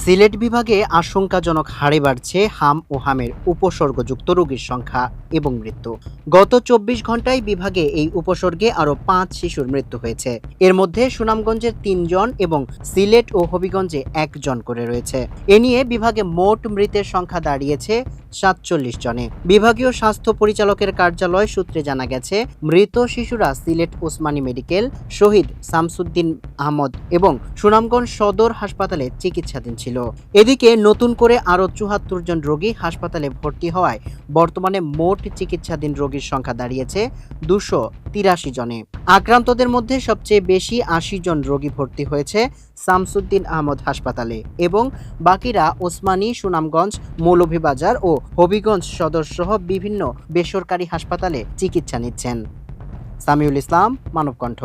সিলেট বিভাগে আশঙ্কাজনক হারে বাড়ছে হাম ও হামের উপসর্গযুক্ত রোগীর সংখ্যা এবং মৃত্যু। গত ২৪ ঘন্টায় বিভাগে এই উপসর্গে আরও ৫ শিশুর মৃত্যু হয়েছে। এর মধ্যে সুনামগঞ্জের ৩ জন এবং সিলেট ও হবিগঞ্জে ১ জন করে রয়েছে। এ নিয়ে বিভাগে মোট মৃতের সংখ্যা দাঁড়িয়েছে ৪৭ জনে। বিভাগীয় স্বাস্থ্য পরিচালকের কার্যালয় সূত্রে জানা গেছে, মৃত শিশুরা সিলেট ওসমানী মেডিকেল, শহীদ শামসুদ্দিন আহমদ এবং সুনামগঞ্জ সদর হাসপাতালে চিকিৎসাধীন ছিল। এদিকে নতুন করে আরও ৭৪ জন রোগী হাসপাতালে ভর্তি হওয়ায় বর্তমানে মোট চিকিৎসাধীন রোগীর সংখ্যা দাঁড়িয়েছে ২৮৩ জনে। আক্রান্তদের মধ্যে সবচেয়ে বেশি ৮০ জন রোগী ভর্তি হয়েছে শামসুদ্দিন আহমদ হাসপাতালে এবং বাকিরা ওসমানী, সুনামগঞ্জ, মৌলভীবাজার ও হবিগঞ্জ সদর সহ বিভিন্ন বেসরকারি হাসপাতালে চিকিৎসা নিচ্ছেন। সামিউল ইসলাম, মানবকণ্ঠ।